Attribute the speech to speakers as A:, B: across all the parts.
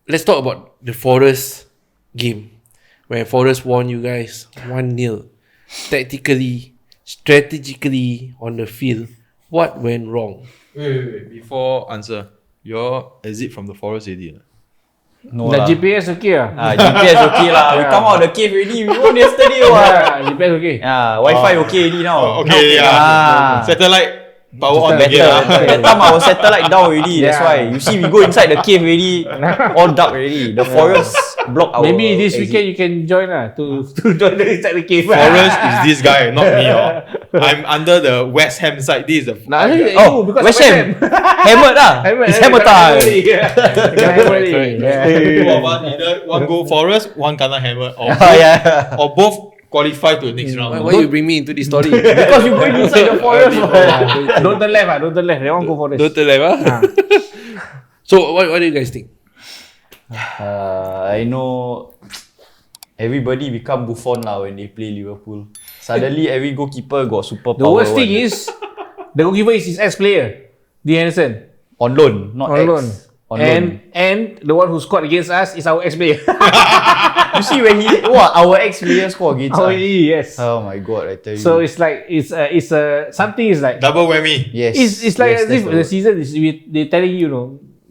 A: let's talk about the Forest game where Forest won you guys 1-0. Tactically, strategically on the field, what went wrong?
B: Wait. Before answer, your exit from the forest already.
C: No
D: The
C: lah.
D: GPS okay lah.
C: GPS okay lah. We come out of the cave already. We won yesterday.
D: GPS okay.
C: Wi-Fi okay already now.
B: Okay, satellite power on
C: Better.
B: again.
C: That time our satellite down already. That's why. You see, we go inside the cave already. All dark already. The forest block our
D: Maybe this
C: exit.
D: weekend you can join lah to join inside the cave.
B: Forest is this guy, not me. I'm under the West Ham side. This is the
D: Nah,
C: Oh, West Ham. Hammered lah. It's hammer time.
B: two of us, either one go Forest, one kena hammer, or both qualify to the next round.
A: Why you bring me into this story?
C: Because you going inside the forest.
D: Don't turn left. Don't turn left. They want go for this.
A: Don't tell them, So what do you guys think?
C: I know everybody become Buffon lah when they play Liverpool. Suddenly every goalkeeper got superpower.
D: The worst thing is the goalkeeper is his ex-player, Dean Henderson.
C: on loan, not
D: On
C: ex.
D: loan.
C: On loan.
D: And the one who scored against us is our ex-player.
C: You see when our ex-player score against us.
D: Yes.
C: Oh my god, I tell you.
D: So it's like it's something is like
B: Double whammy.
C: yes,
D: it's like
C: yes,
D: as if
C: that's
D: the season is they're telling you,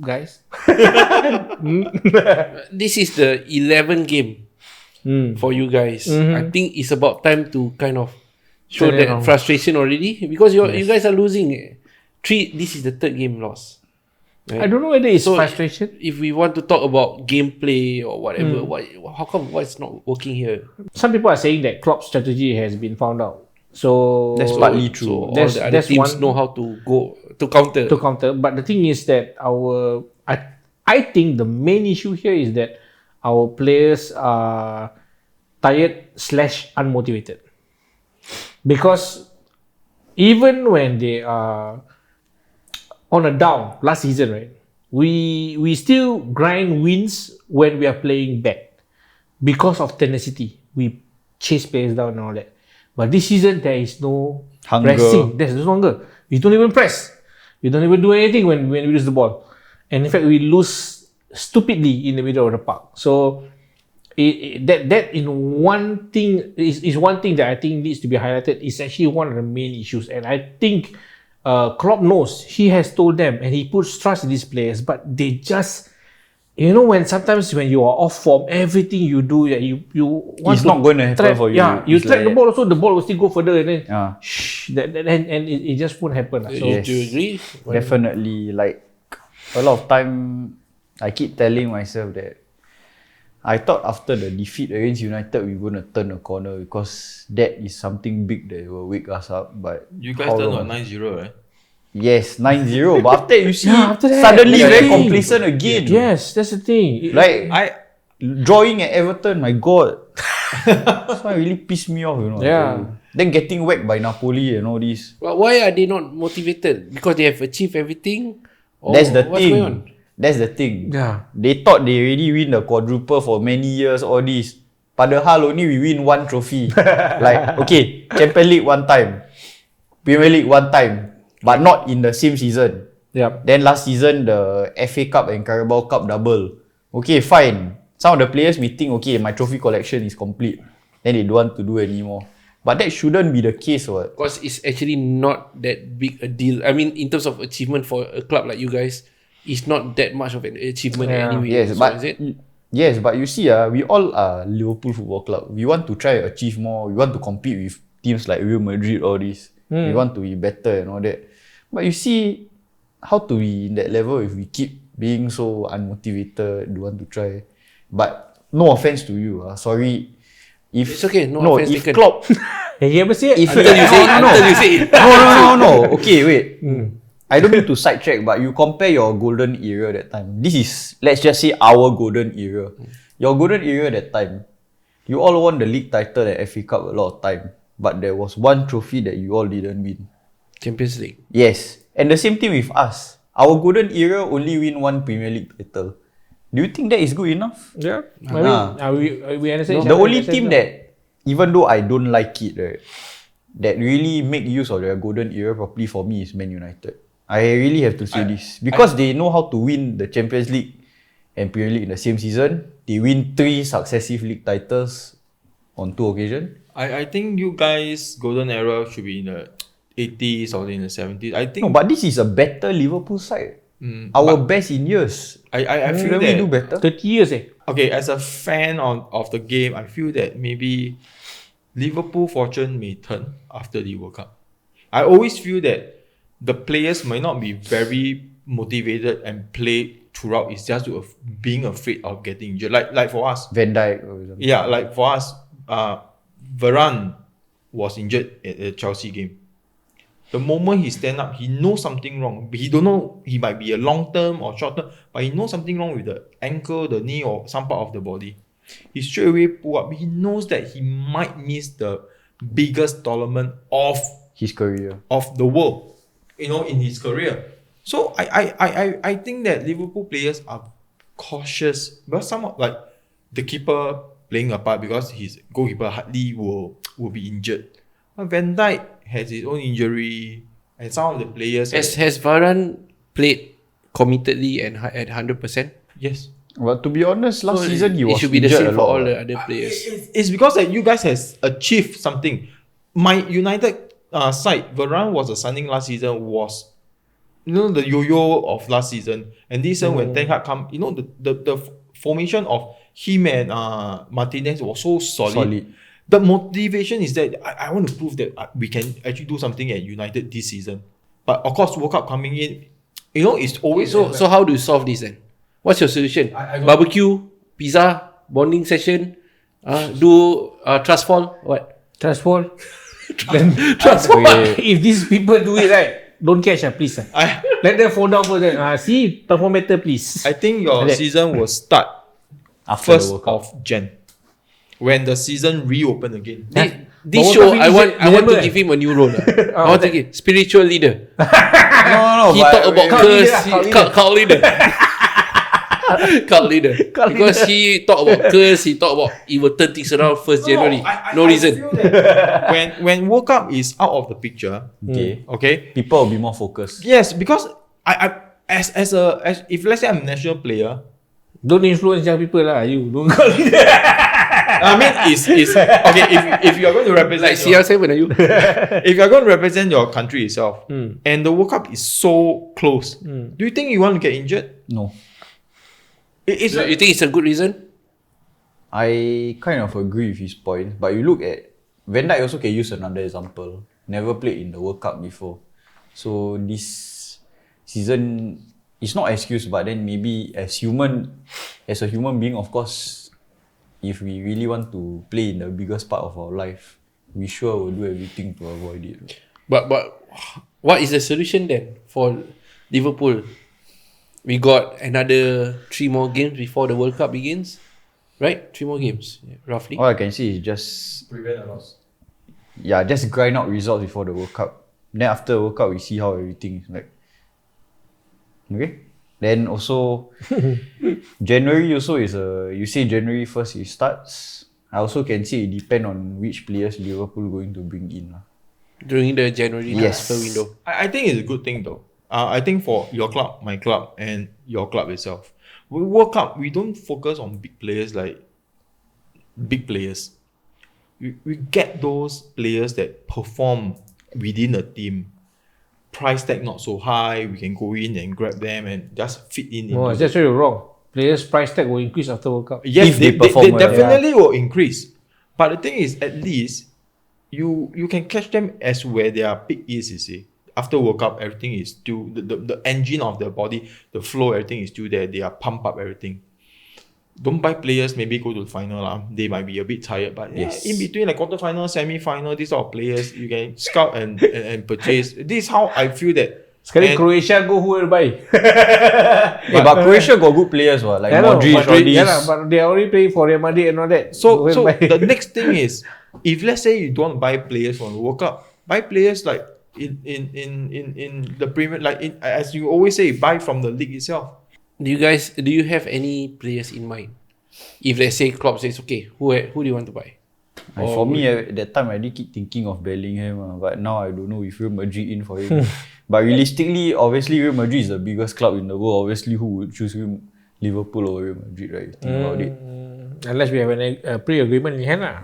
D: guys.
A: This is the 11th game for you guys. I think it's about time to kind of show
D: Turn it
A: that
D: around.
A: frustration already because you guys are losing. This is the third game loss.
D: I don't know whether it's
A: So,
D: frustration.
A: If we want to talk about gameplay or whatever, how come what's not working here?
D: Some people are saying that Klopp's strategy has been found out. So
C: That's partly true.
A: So all
D: That's-
A: the other
D: that's
A: teams
D: one-
A: know how to go to counter.
D: to counter. But the thing is that I think the main issue here is that our players are tired / unmotivated. Because even when they are on a down last season, right? We still grind wins when we are playing bad because of tenacity. We chase players down and all that. But this season there is no
C: Hunger.
D: pressing. There's no hunger. We don't even press. We don't even do anything when we lose the ball. And in fact, we lose stupidly in the middle of the park. So that in one thing is one thing that I think needs to be highlighted. It's actually one of the main issues, and I think Klopp knows. He has told them, and he puts trust in these players, but they just, when sometimes when you are off form, everything you do, you want
C: It's
D: to
C: not going to happen
D: track,
C: for you.
D: Yeah, you
C: It's
D: track
C: like
D: the ball also, the ball will still go further, and then
C: Yeah.
D: and it just won't happen. So
C: Yes.
A: Do you agree?
C: Definitely. Like a lot of time I keep telling myself that I thought after the defeat against United we were gonna turn a corner because that is something big that will wake us up. But
B: You guys
C: how
B: done
C: long?
B: what 9-0, right?
C: Yes, 9-0. But after you see
D: after that,
C: suddenly
D: that's the
C: very
D: thing.
C: complacent again.
D: yes, that's the thing.
C: Like drawing at Everton, my god. That's why really pissed me off, I
D: Yeah.
C: tell you. Then getting whacked by Napoli and all this.
A: But why are they not motivated? Because they have achieved everything? Or
C: That's the
A: what's going on?
C: thing. That's the thing.
D: Yeah.
C: They thought they already win the quadruple for many years, all this. Padahal only we win one trophy. Like, okay, Champions League one time, Premier League one time, but not in the same season.
D: Yep.
C: Then last season, the FA Cup and Carabao Cup double. Okay, fine. Some of the players may think, okay, my trophy collection is complete. Then they don't want to do anymore. But that shouldn't be the case, what?
A: Because it's actually not that big a deal. I mean, in terms of achievement for a club like you guys, it's not that much of an achievement anyway.
C: Yes,
A: So
C: but
A: is it?
C: yes, but you see, we all are Liverpool Football Club. We want to try to achieve more. We want to compete with teams like Real Madrid, all this. We want to be better and all that. But you see, how to be in that level if we keep being so unmotivated, don't want to try. But no offense to you, sorry. If
A: It's okay, no offense
C: if
A: taken.
C: Klopp,
D: Have you ever see it?
C: if
A: Until you say it. Until you say it.
C: no. Okay, wait. I don't need to sidetrack, but you compare your golden era that time. This is, let's just say, our golden era. Your golden era that time, you all won the league title and FA Cup a lot of time, but there was one trophy that you all didn't win.
A: Champions League.
C: Yes, and the same thing with us. Our golden era only win one Premier League title. Do you think that is good enough?
D: Yeah. I mean, we understand. each
C: The
D: other
C: only
D: in that
C: team
D: sense,
C: that, even though I don't like it, right, that really make use of their golden era properly for me is Man United. I really have to say this because they know how to win the Champions League and Premier League in the same season. They win 3 successive league titles on 2 occasions.
B: I think you guys golden era should be in the 80s or in the 70s. I think
C: No, but this is a better Liverpool side. Our best in years.
B: I feel
C: Can we do
B: that
C: better?
D: 30 years
B: okay, as a fan of the game, I feel that maybe Liverpool fortune may turn after the World Cup. I always feel that the players might not be very motivated and play throughout. It's just being afraid of getting injured. Like for us,
C: Van Dijk, for example.
B: yeah, like for us, Varane was injured at the Chelsea game. The moment he stand up, he knows something wrong. He don't know, he might be a long term or short term, but he knows something wrong with the ankle, the knee, or some part of the body. He straight away pull up. He knows that he might miss the biggest tournament of
C: His career.
B: the world, in his career. So I think that Liverpool players are cautious, but somewhat like the keeper playing a part because his goalkeeper hardly will be injured. But Van Dijk has his own injury, and some of the players
A: Has Varane played committedly and at 100%?
B: yes.
C: Well, to be honest, last
A: So
C: season he
A: it
C: was
A: should be the
C: injured
A: same
C: a
A: for
C: lot.
A: all the other players.
B: It's because that you guys has achieved something. My United side, Varane was a signing last season, was the yo-yo of last season, and this season when Ten Hag come, the formation of him and Martinez was so solid. The motivation is that I want to prove that we can actually do something at United this season. But of course, World Cup coming in, it's always
A: So how do you solve this then? What's your solution?
B: I don't-
A: Barbecue, pizza, bonding session, do trust fall, what?
D: Trust fall.
A: Trust fall.
D: If these people do it right, don't catch please.
B: I
D: Let them fall down first. See, thermometer please.
B: I think your
D: Like that.
B: season will start
C: After the
B: 1st
C: World Cup.
B: of Jan, when the season reopen again.
A: This
D: But
A: show,
D: what
A: I want
D: if
A: to
D: December,
A: give him a new role. I want to give spiritual leader.
C: No,
A: He talk about
D: cult
A: curse,
D: leader,
A: cult leader. Cult leader. Because he talk about curse, he talk about he will turn things around 1st January. No reason.
B: I feel that when World Cup is out of the picture, okay,
C: people will be more focused.
B: yes, because I as if let's say I'm a national player,
D: Don't influence young people lah. You don't call it.
B: I mean is okay if you are going to represent
A: Like CR7 are you?
B: if you are going to represent your country itself, and the World Cup is so close, do you think you want to get injured?
C: No.
B: It's
A: So you think it's a good reason?
C: I kind of agree with his point, but you look at Van Dijk also can use another example. Never played in the World Cup before, so this season it's not excuse, but then maybe as a human being, of course, if we really want to play in the biggest part of our life, we sure will do everything to avoid it.
A: But what is the solution then for Liverpool? We got another 3 more games before the World Cup begins, right? 3 more games, roughly.
C: All I can say is just
B: prevent a loss.
C: just grind out results before the World Cup. Then after the World Cup, we see how everything is like. Okay. Then also January also is you say January 1st it starts. I also can say it depend on which players Liverpool going to bring in.
A: During the January
C: Yes.
A: transfer window.
B: I think it's a good thing though. I think for your club, my club, and your club itself, we World Cup, we don't focus on big players like big players. We get those players that perform within a team. Price tag not so high, we can go in and grab them and just fit in.
D: No,
B: into
D: that's where you're wrong. Players' price tag will increase after World Cup.
B: Yes,
C: If they perform
B: they
C: well,
B: definitely will increase. But the thing is, at least you can catch them as where their peak is, you see. After World Cup, everything is still, the engine of the body, the flow, everything is still there. They are pump up everything. Don't buy players, maybe go to the final. They might be a bit tired. But
C: Yes.
B: in between, like quarter-final, semi-final, these sort of players, you can scout and purchase. This is how I feel that.
D: Sekali
B: And-
D: Croatia go who will buy?
C: But Croatia got good players, like
D: I know,
C: Modric, all these.
D: yeah, lah, but they are already playing for Real Madrid and all that.
B: So
D: Go and buy.
B: the next thing is, if let's say you don't buy players from the World Cup, buy players like in the Premier, like as you always say, buy from the league itself.
A: Do you have any players in mind? If let's say Klopp says, okay, who do you want to buy?
C: And for me, at that time, I did keep thinking of Bellingham, but now I don't know if Real Madrid in for him. But realistically, obviously, Real Madrid is the biggest club in the world. Obviously, who would choose Liverpool or Real Madrid, right? You think about it.
D: Unless we have a pre-agreement in hand lah.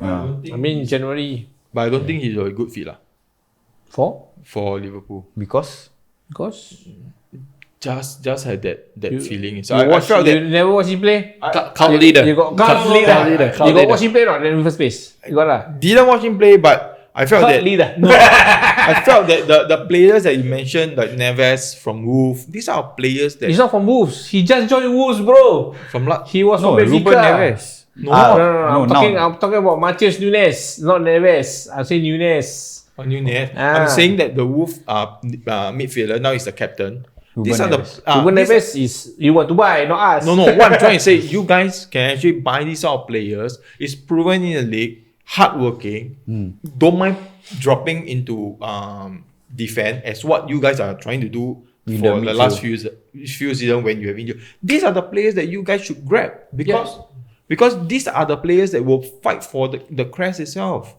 D: I mean January
B: But I don't think he's a good fit lah for Liverpool.
C: Because
B: Just had that feeling. So
D: you
B: I felt that
D: you never watch him play.
A: Cult leader.
D: You got
A: Cult leader.
D: You got watch him play not in the first place? You got lah.
B: didn't watch him play, but I felt
D: Cult
B: that
D: leader.
B: I felt that the players that you mentioned, like Neves from Wolves, these are players that
D: He's not from Wolves. He just joined Wolves, bro.
B: from
D: He was
C: no,
D: from Benfica.
C: Ruben Neves.
B: No.
D: I'm talking about Matheus Nunes, not Neves. I say Nunes.
B: on Nunez.
D: Ah.
B: I'm saying that the Wolves midfielder now is the captain.
C: Ruben
B: These are
C: Neves.
B: the
D: Ruben Neves is you want to buy, not us.
B: No. What I'm trying to say, you guys can actually buy these sort of players. It's proven in the league, hardworking, don't mind dropping into defense as what you guys are trying to do
C: In
B: for
C: the
B: the last few seasons when you have injured. These are the players that you guys should grab because these are the players that will fight for the crest itself.